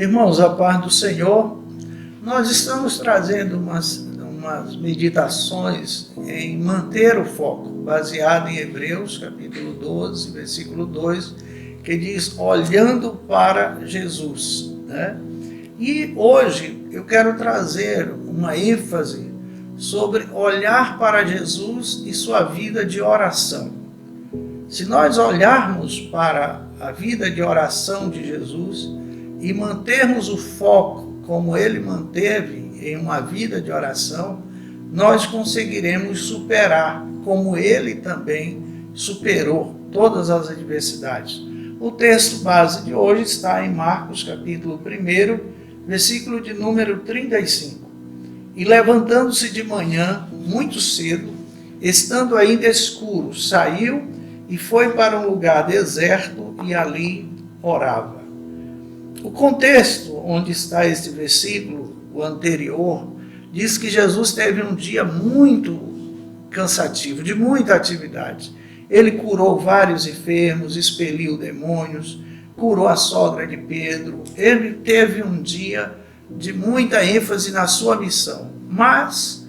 Irmãos, a paz do Senhor, nós estamos trazendo umas meditações em manter o foco, baseado em Hebreus, capítulo 12, versículo 2, que diz, olhando para Jesus, né? E hoje eu quero trazer uma ênfase sobre olhar para Jesus e sua vida de oração. Se nós olharmos para a vida de oração de Jesus e mantermos o foco como ele manteve em uma vida de oração, nós conseguiremos superar como ele também superou todas as adversidades. O texto base de hoje está em Marcos capítulo 1, versículo de número 35. E levantando-se de manhã, muito cedo, estando ainda escuro, saiu e foi para um lugar deserto e ali orava. O contexto onde está este versículo, o anterior, diz que Jesus teve um dia muito cansativo, de muita atividade. Ele curou vários enfermos, expeliu demônios, curou a sogra de Pedro. Ele teve um dia de muita ênfase na sua missão. Mas,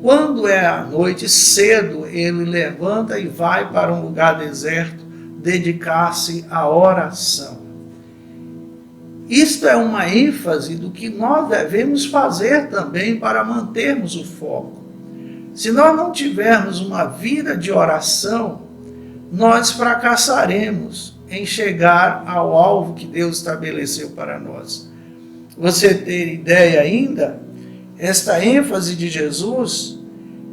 quando é à noite, cedo, ele levanta e vai para um lugar deserto, dedicar-se à oração. Isto é uma ênfase do que nós devemos fazer também para mantermos o foco. Se nós não tivermos uma vida de oração, nós fracassaremos em chegar ao alvo que Deus estabeleceu para nós. Você ter ideia ainda, esta ênfase de Jesus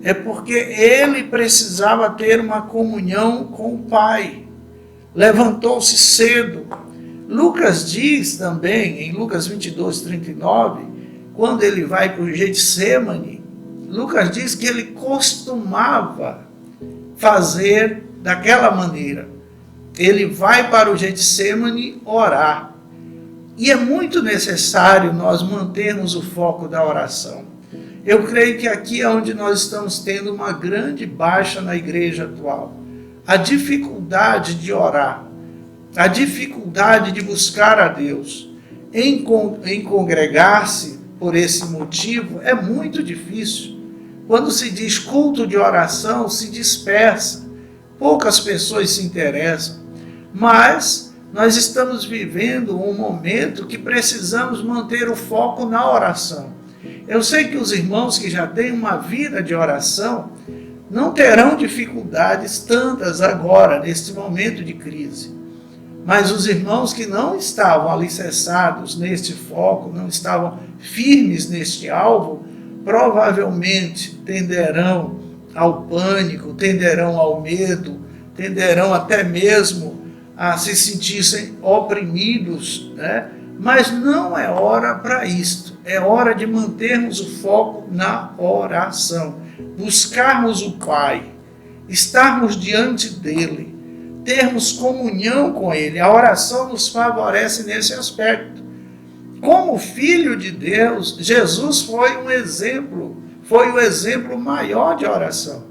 é porque ele precisava ter uma comunhão com o Pai. Levantou-se cedo. Lucas diz também, em Lucas 22, 39, quando ele vai para o Getsemane, Lucas diz que ele costumava fazer daquela maneira. Ele vai para o Getsemane orar. E é muito necessário nós mantermos o foco da oração. Eu creio que aqui é onde nós estamos tendo uma grande baixa na igreja atual. A dificuldade de orar, a dificuldade de buscar a Deus, em congregar-se por esse motivo é muito difícil. Quando se diz culto de oração, se dispersa, poucas pessoas se interessam, mas nós estamos vivendo um momento que precisamos manter o foco na oração. Eu sei que os irmãos que já têm uma vida de oração não terão dificuldades tantas agora, neste momento de crise. Mas os irmãos que não estavam alicerçados neste foco, não estavam firmes neste alvo, provavelmente tenderão ao pânico, tenderão ao medo, tenderão até mesmo a se sentirem oprimidos, né? Mas não é hora para isto. É hora de mantermos o foco na oração, buscarmos o Pai, estarmos diante dele, termos comunhão com ele. A oração nos favorece nesse aspecto. Como filho de Deus, Jesus foi um exemplo, foi o exemplo maior de oração.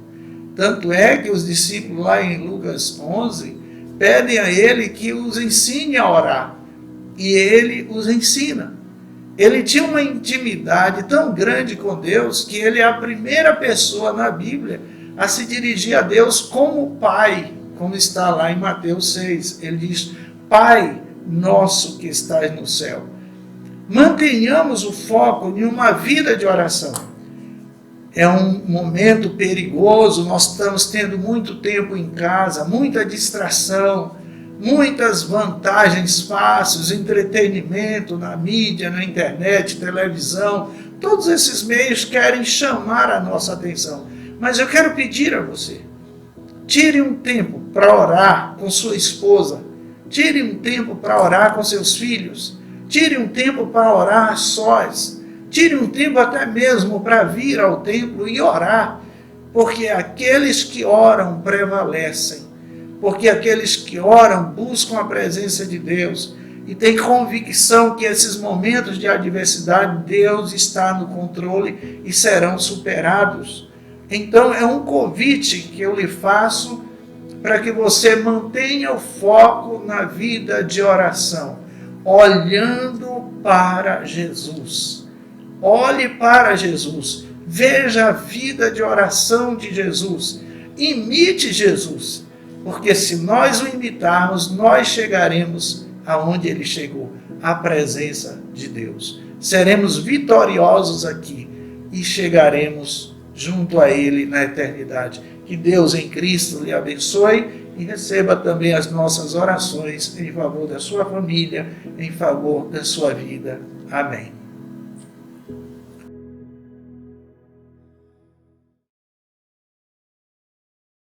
Tanto é que os discípulos lá em Lucas 11 pedem a ele que os ensine a orar. E ele os ensina. Ele tinha uma intimidade tão grande com Deus que ele é a primeira pessoa na Bíblia a se dirigir a Deus como Pai, como está lá em Mateus 6. Ele diz, Pai nosso que estás no céu. Mantenhamos o foco em uma vida de oração. É um momento perigoso, nós estamos tendo muito tempo em casa, muita distração, muitas vantagens fáceis, entretenimento na mídia, na internet, televisão. Todos esses meios querem chamar a nossa atenção. Mas eu quero pedir a você, tire um tempo para orar com sua esposa, tire um tempo para orar com seus filhos, tire um tempo para orar a sós, tire um tempo até mesmo para vir ao templo e orar, porque aqueles que oram prevalecem, porque aqueles que oram buscam a presença de Deus e têm convicção que esses momentos de adversidade Deus está no controle e serão superados. Então é um convite que eu lhe faço para que você mantenha o foco na vida de oração. olhando para Jesus. Olhe para Jesus. Veja a vida de oração de Jesus. Imite Jesus. Porque se nós o imitarmos, nós chegaremos aonde ele chegou, à presença de Deus. Seremos vitoriosos aqui e chegaremos junto a ele na eternidade. Que Deus em Cristo lhe abençoe e receba também as nossas orações em favor da sua família, em favor da sua vida. Amém.